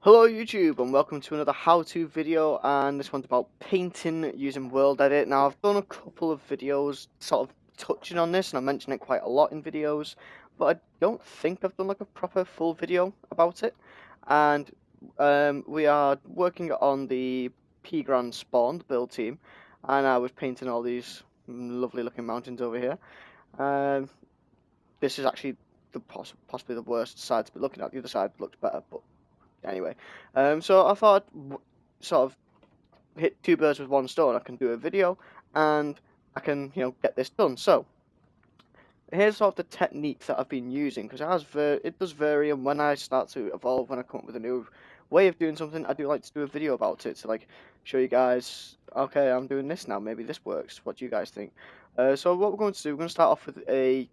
Hello YouTube and welcome to another how-to video, and this one's about painting using World Edit. Now I've done a couple of videos sort of touching on this and I mention it quite a lot in videos, but I don't think I've done like a proper full video about it. And we are working on the P Grand spawned build team, and I was painting all these lovely looking mountains over here. Um, this is actually the possibly the worst side to be looking at. The other side looks better, but anyway, so I thought I'd sort of hit two birds with one stone. I can do a video and I can, get this done. So here's sort of the technique that I've been using, because it does vary, and when I start to evolve, when I come up with a new way of doing something, I do like to do a video about it to like show you guys, okay, I'm doing this now, maybe this works. What do you guys think? So what we're going to do, we're going to start off with a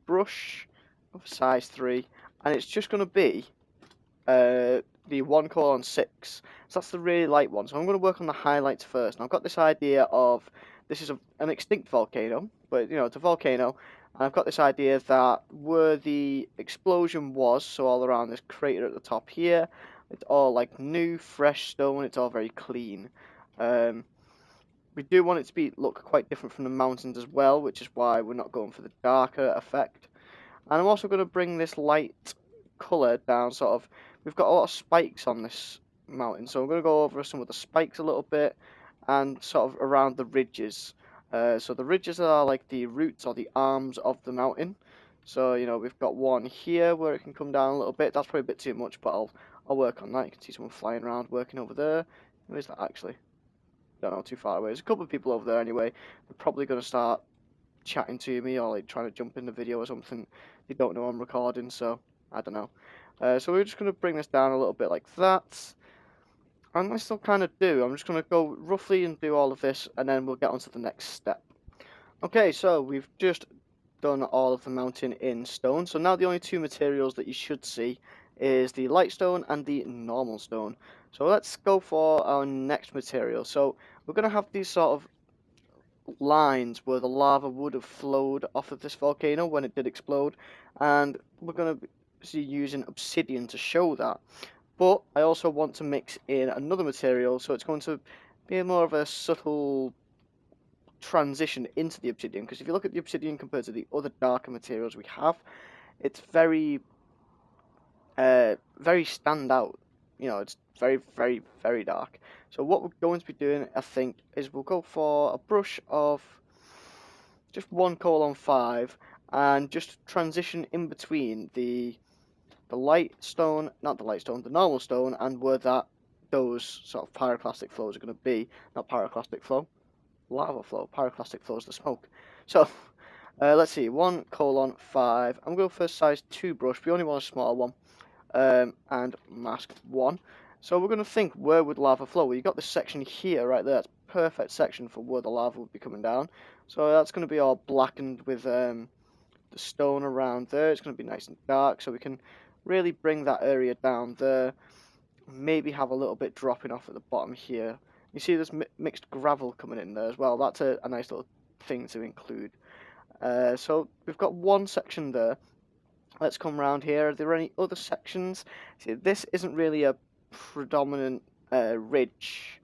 brush of size 3, and it's just going to be the 1:6. So that's the really light one. So I'm going to work on the highlights first. And I've got this idea of this is an extinct volcano, but it's a volcano. And I've got this idea that where the explosion was, so all around this crater at the top here, it's all like new, fresh stone. It's all very clean. We do want it to look quite different from the mountains as well, which is why we're not going for the darker effect. And I'm also going to bring this light colour down, sort of. We've got a lot of spikes on this mountain, so I'm going to go over some of the spikes a little bit and sort of around the ridges. So the ridges are like the roots or the arms of the mountain. So we've got one here where it can come down a little bit. That's probably a bit too much, but I'll work on that. You can see someone flying around working over there. Where is that actually? Don't know, too far away. There's a couple of people over there anyway. They're probably going to start chatting to me or like trying to jump in the video or something. They don't know I'm recording, so I don't know. So we're just going to bring this down a little bit like that. And I still kind of do. I'm just going to go roughly and do all of this, and then we'll get on to the next step. Okay, so we've just done all of the mountain in stone. So now the only two materials that you should see is the light stone and the normal stone. So let's go for our next material. So we're going to have these sort of lines where the lava would have flowed off of this volcano when it did explode, and we're going to be using obsidian to show that. But I also want to mix in another material, so it's going to be more of a subtle transition into the obsidian, because if you look at the obsidian compared to the other darker materials we have, it's very very standout. It's very, very, very dark. So what we're going to be doing, I think, is we'll go for a brush of just 1:5 and just transition in between the light stone, not the light stone, the normal stone, and where those sort of pyroclastic flows are going to be. Not pyroclastic flow, lava flow. Pyroclastic flow is the smoke. So let's see, 1:5. I'm going for size 2 brush. We only want a smaller one. And mask 1. So we're going to think, where would lava flow? Well, you've got this section here, right there. That's perfect section for where the lava would be coming down. So that's going to be all blackened with the stone around there. It's going to be nice and dark, so we can really bring that area down there. Maybe have a little bit dropping off at the bottom here. You see there's mixed gravel coming in there as well. That's a nice little thing to include. So we've got one section there. Let's come around here. Are there any other sections? See, this isn't really a predominant ridge.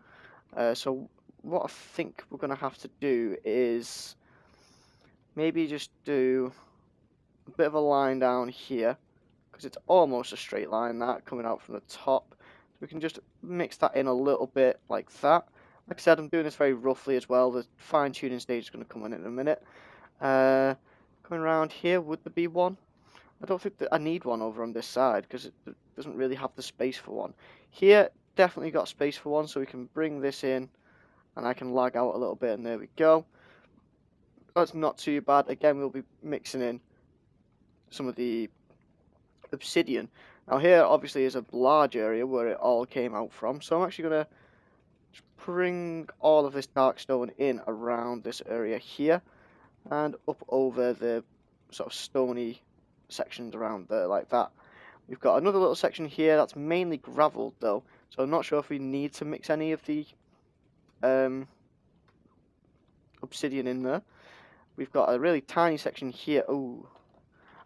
So what I think we're going to have to do is maybe just do a bit of a line down here, because it's almost a straight line that coming out from the top. So we can just mix that in a little bit like that. Like I said, I'm doing this very roughly as well. The fine-tuning stage is going to come in a minute. Coming around here, would there be one? I don't think that I need one over on this side, because it doesn't really have the space for one. Here, definitely got space for one, so we can bring this in, and I can lag out a little bit, and there we go. That's not too bad. Again, we'll be mixing in some of the obsidian. Now here, obviously, is a large area where it all came out from, so I'm actually going to bring all of this dark stone in around this area here, and up over the sort of stony sections around there like that. We've got another little section here that's mainly gravel though, so I'm not sure if we need to mix any of the obsidian in there. We've got a really tiny section here. Oh,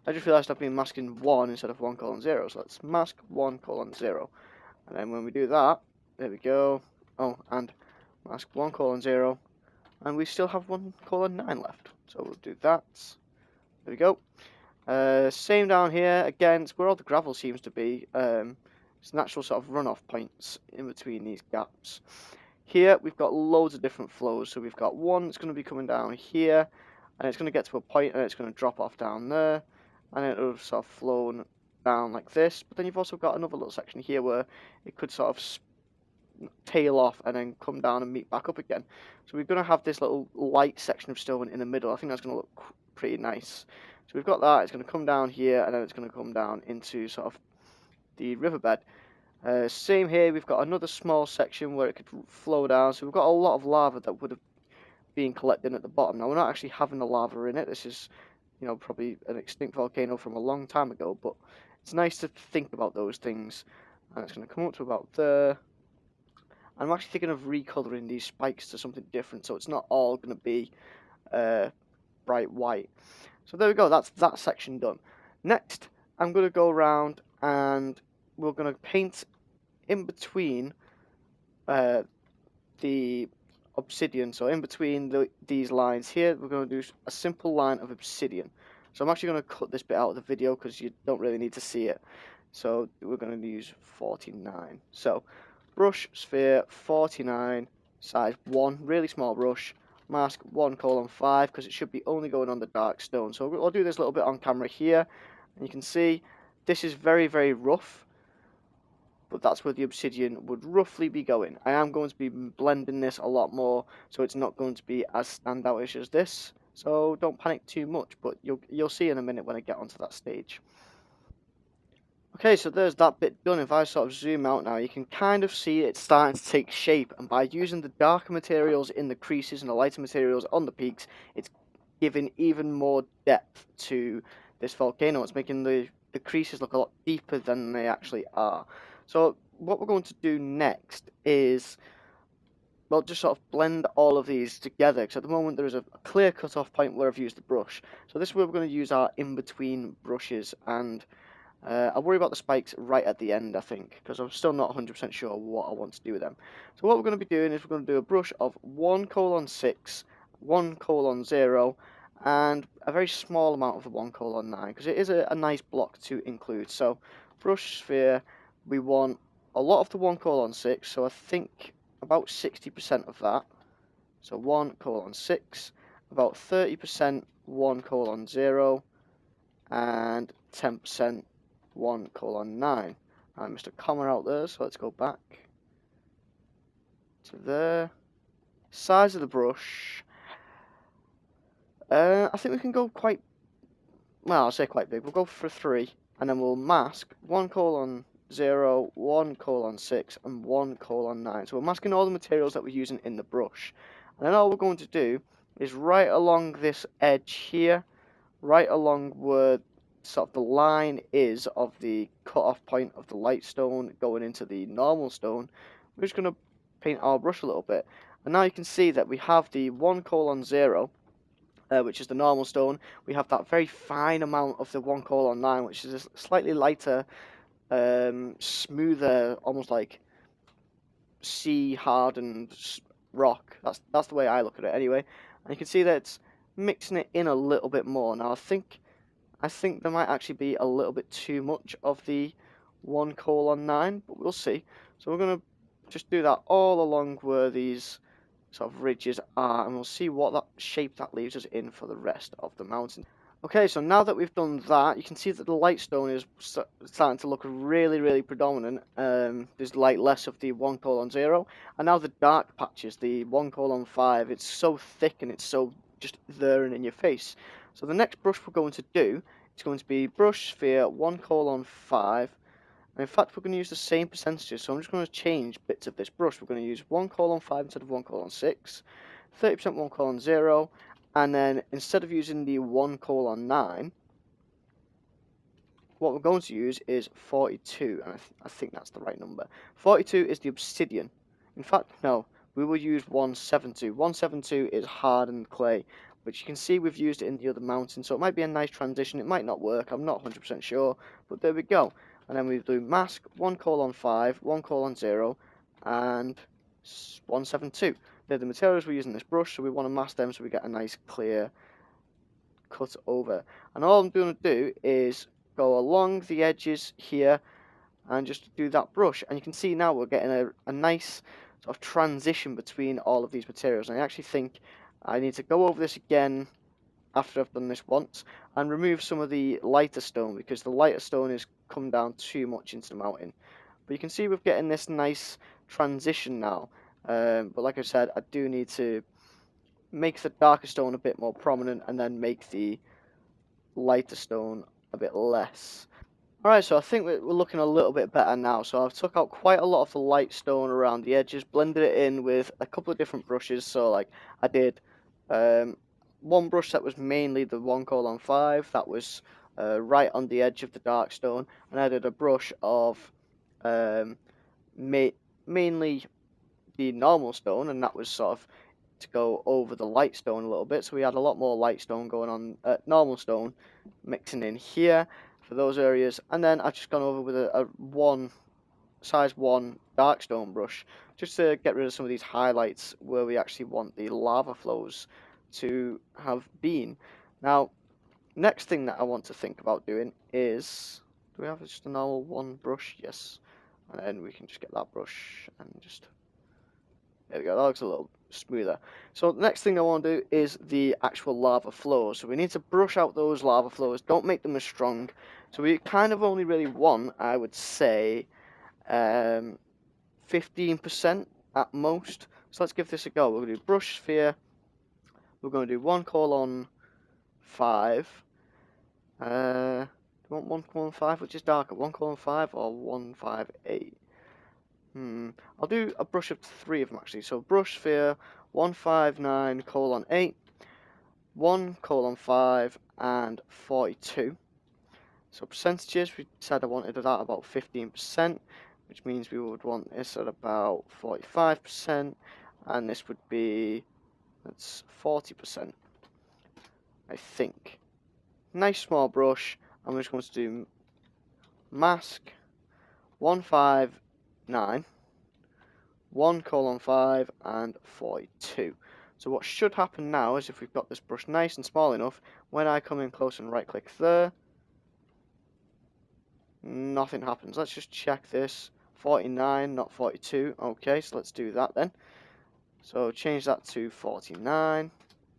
I just realised I've been masking 1 instead of 1:0, so let's mask 1:0. And then when we do that, there we go. Oh, and mask 1:0, and we still have 1:9 left. So we'll do that. There we go. Same down here. Again, it's where all the gravel seems to be. It's natural sort of runoff points in between these gaps. Here we've got loads of different flows. So we've got one that's going to be coming down here, and it's going to get to a point, and it's going to drop off down there, and it'll sort of flow down like this. But then you've also got another little section here where it could sort of tail off and then come down and meet back up again. So we're going to have this little light section of stone in the middle. I think that's going to look pretty nice. So we've got that. It's going to come down here, and then it's going to come down into sort of the riverbed. Same here. We've got another small section where it could flow down. So we've got a lot of lava that would have been collected at the bottom. Now we're not actually having the lava in it. This is, probably an extinct volcano from a long time ago. But it's nice to think about those things. And it's going to come up to about there. I'm actually thinking of recolouring these spikes to something different, so it's not all going to be bright white. So there we go, that's that section done. Next, I'm going to go around and we're going to paint in between the obsidian. So in between these lines here, we're going to do a simple line of obsidian. So I'm actually going to cut this bit out of the video because you don't really need to see it. So we're going to use 49. So brush, sphere, 49, size 1, really small brush, mask 1:5 because it should be only going on the dark stone. So I'll do this a little bit on camera here, and you can see this is very, very rough, but that's where the obsidian would roughly be going. I am going to be blending this a lot more, so it's not going to be as standoutish as this. So don't panic too much, but you'll see in a minute when I get onto that stage. Okay, so there's that bit done. If I sort of zoom out now, you can kind of see it starting to take shape, and by using the darker materials in the creases and the lighter materials on the peaks, it's giving even more depth to this volcano. It's making the creases look a lot deeper than they actually are. So what we're going to do next is, well, just sort of blend all of these together, because at the moment there is a clear cut-off point where I've used the brush. So this is where we're going to use our in-between brushes, and I'll worry about the spikes right at the end, I think, because I'm still not 100% sure what I want to do with them. So what we're going to be doing is we're going to do a brush of 1:6, 1:0, and a very small amount of the 1:9, because it is a nice block to include. So brush sphere, we want a lot of the 1:6, so I think about 60% of that. So 1:6, about 30% 1:0, and 10% 1:9. I missed a comma out there, so let's go back to there. Size of the brush, I think we can go quite, well, I'll say quite big. We'll go for 3, and then we'll mask 1:0, 1:6, and 1:9. So we're masking all the materials that we're using in the brush. And then all we're going to do is right along this edge here, right along where sort of the line is of the cut-off point of the light stone going into the normal stone, we're just going to paint our brush a little bit. And now you can see that we have the 1:0, which is the normal stone. We have that very fine amount of the 1:9, which is a slightly lighter, smoother, almost like sea-hardened rock. That's the way I look at it anyway. And you can see that it's mixing it in a little bit more. Now I think there might actually be a little bit too much of the 1:9, but we'll see. So we're going to just do that all along where these sort of ridges are, and we'll see what that shape that leaves us in for the rest of the mountain. Okay, so now that we've done that, you can see that the light stone is starting to look really, really predominant. There's like less of the 1:0, and now the dark patches, the 1:5, it's so thick and it's so just there and in your face. So the next brush we're going to do is going to be brush sphere 1:5. And in fact, we're going to use the same percentages, so I'm just going to change bits of this brush. We're going to use 1:5 instead of 1:6, 30% 1:0, and then instead of using the 1:9, what we're going to use is 42, and I think that's the right number. 42 is the obsidian. In fact, no, we will use 172. 172 is hardened clay, which you can see we've used it in the other mountain, so it might be a nice transition. It might not work, I'm not 100% sure, but there we go. and then we do mask 1:5, 1:0, and 172. They're the materials we're using this brush, so we want to mask them so we get a nice clear cut over. And all I'm going to do is go along the edges here and just do that brush, and you can see now we're getting a nice sort of transition between all of these materials. And I actually think I need to go over this again after I've done this once and remove some of the lighter stone, because the lighter stone is come down too much into the mountain. But you can see we're getting this nice transition now, but like I said, I do need to make the darker stone a bit more prominent and then make the lighter stone a bit less. Alright, so I think we're looking a little bit better now. So I've took out quite a lot of the light stone around the edges, blended it in with a couple of different brushes. So like I did one brush that was mainly the 1:5, that was right on the edge of the dark stone, and I did a brush of mainly the normal stone, and that was sort of to go over the light stone a little bit. So we had a lot more light stone going on, normal stone mixing in here for those areas, and then I've just gone over with a size 1 dark stone brush just to get rid of some of these highlights where we actually want the lava flows to have been. Now, next thing that I want to think about doing is, do we have just a normal one brush? Yes, and then we can just get that brush and just, there we go, that looks a little smoother. So the next thing I want to do is the actual lava flows. So we need to brush out those lava flows, don't make them as strong. So we kind of only really want, I would say, 15% at most. So let's give this a go. We're going to do brush sphere. We're going to do 1:5. Do you want 1:5, which is darker? 1:5 or 158? I'll do a brush of 3 of them actually. So brush sphere 159:8, 1:5, and 42. So percentages, we said I wanted that about 15%, which means we would want this at about 45%, and this would be, that's 40%, I think. Nice small brush. I'm just going to do mask 159, 1:5, and 42. So what should happen now is, if we've got this brush nice and small enough, when I come in close and right click there, nothing happens. Let's just check this. 49, not 42. Okay, so let's do that then. So change that to 49,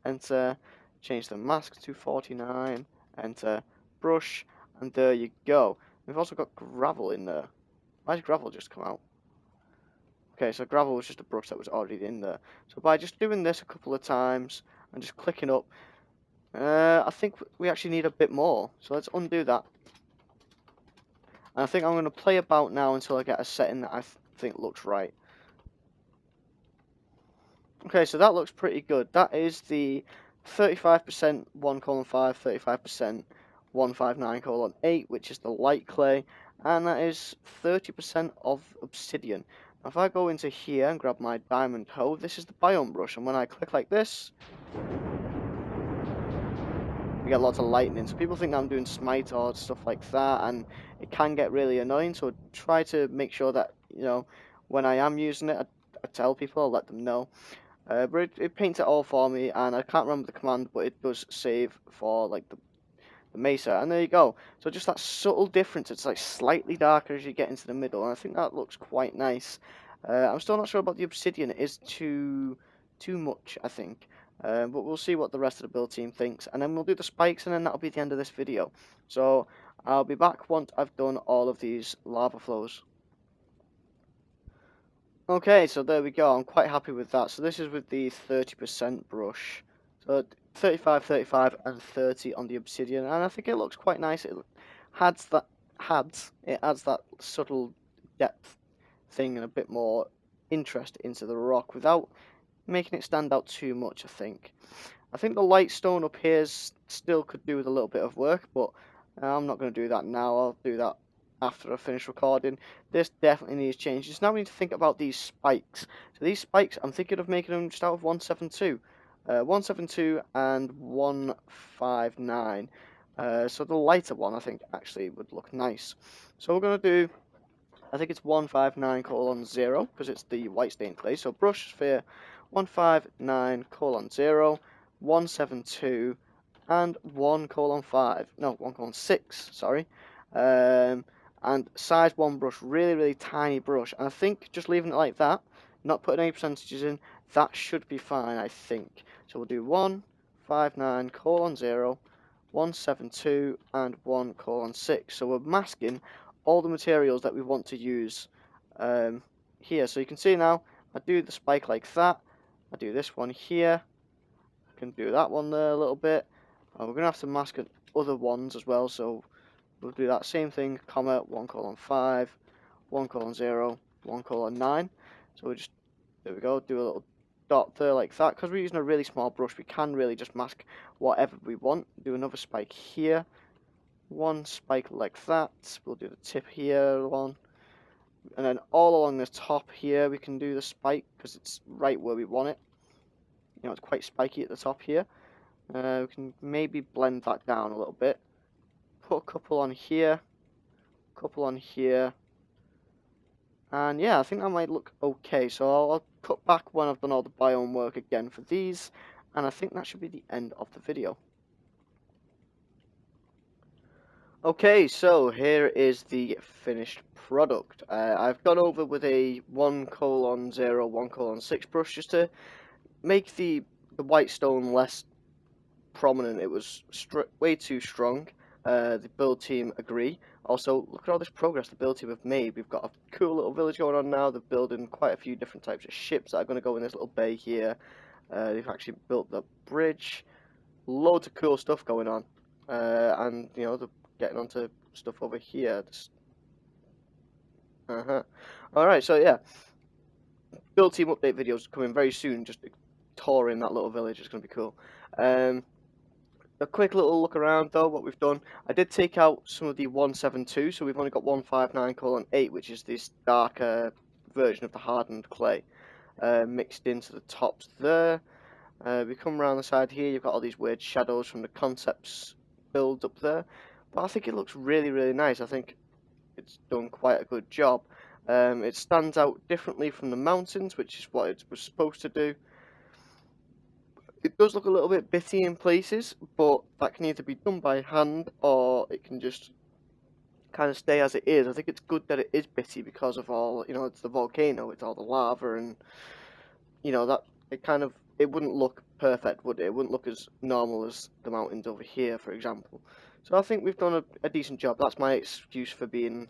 enter, change the mask to 49, enter, brush, and there you go. We've also got gravel in there. Why did gravel just come out? Okay, so gravel was just a brush that was already in there. So by just doing this a couple of times and just clicking up, I think we actually need a bit more. So let's undo that. And I think I'm going to play about now until I get a setting that I think looks right. Okay, so that looks pretty good. That is the 35% 1:5, 35% 159:8, which is the light clay, and that is 30% of obsidian. Now, if I go into here and grab my diamond hoe, this is the biome brush, and when I click like this, we get lots of lightning. So people think that I'm doing smite or stuff like that, and it can get really annoying. So try to make sure that, you know, when I am using it, I tell people, I'll let them know. But it paints it all for me, and I can't remember the command, but it does save for like the mesa, and there you go. So just that subtle difference, it's like slightly darker as you get into the middle, and I think that looks quite nice. I'm still not sure about the obsidian. It is too much, I think. But we'll see what the rest of the build team thinks, and then we'll do the spikes, and then that'll be the end of this video. So I'll be back once I've done all of these lava flows. Okay, so there we go. I'm quite happy with that. So this is with the 30% brush. So 35, 35, and 30 on the obsidian, and I think it looks quite nice. It adds that subtle depth thing and a bit more interest into the rock without making it stand out too much, I think. I think the light stone up here still could do with a little bit of work, but I'm not going to do that now. I'll do that after I finish recording. This definitely needs changes. Now we need to think about these spikes. So these spikes, I'm thinking of making them just out of 172. 172 and 159. So the lighter one, I think, actually would look nice. So we're going to do, I think it's 159:0, because it's the white stain clay. So brush sphere 159:0, 172, and 1:5. No, 1:6, sorry. And size 1 brush, really tiny brush. And I think just leaving it like that, not putting any percentages in, that should be fine, I think. So we'll do 159:0, 172, and 1:6. So we're masking all the materials that we want to use here. So you can see now, I do the spike like that. I do this one here. I can do that one there a little bit. We're going to have to mask other ones as well. So we'll do that same thing, comma, 1:5, 1:0, 1:9. So we just, there we go, do a little dot there like that. Because we're using a really small brush, we can really just mask whatever we want. Do another spike here. One spike like that. We'll do the tip here, one. And then all along the top here, we can do the spike because it's right where we want it. You know, it's quite spiky at the top here. We can maybe blend that down a little bit. Put a couple on here, couple on here, and yeah, I think that might look okay. So I'll cut back when I've done all the biome work again for these, and I think that should be the end of the video. Okay, so here is the finished product. I've gone over with a 1:0, 1:6 brush just to make the white stone less prominent. It was way too strong. The build team agree. Also, look at all this progress the build team have made. We've got a cool little village going on now. They're building quite a few different types of ships that are going to go in this little bay here. They've actually built the bridge. Loads of cool stuff going on. And, you know, they're getting onto stuff over here. Alright, so yeah. Build team update videos coming very soon. Just touring that little village is going to be cool. A quick little look around though, what we've done. I did take out some of the 172, so we've only got 159:8, which is this darker version of the hardened clay, mixed into the tops there. We come around the side here, you've got all these weird shadows from the concepts build up there. But I think it looks really nice. I think it's done quite a good job. It stands out differently from the mountains, which is what it was supposed to do. It does look a little bit bitty in places, but that can either be done by hand or it can just kind of stay as it is. I think it's good that it is bitty because of all, you know, it's the volcano, it's all the lava, and you know that it wouldn't look perfect, would it? It wouldn't look as normal as the mountains over here, for example. So I think we've done a decent job. That's my excuse for being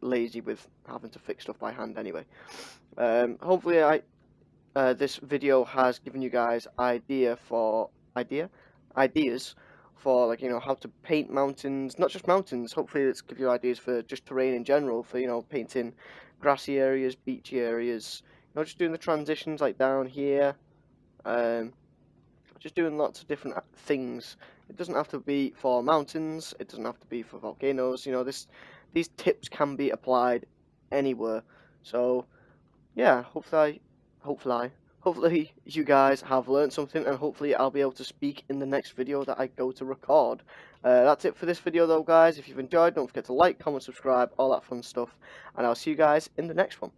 lazy with having to fix stuff by hand anyway. Hopefully this video has given you guys ideas for like, you know, how to paint mountains, not just mountains. Hopefully it's give you ideas for just terrain in general, for, you know, painting grassy areas, beachy areas, you know, just doing the transitions like down here, just doing lots of different things. It doesn't have to be for mountains, it doesn't have to be for volcanoes, you know, these tips can be applied anywhere. So yeah, hopefully you guys have learned something, and hopefully I'll be able to speak in the next video that I go to record. That's it for this video though, guys. If you've enjoyed, don't forget to like, comment, subscribe, all that fun stuff, and I'll see you guys in the next one.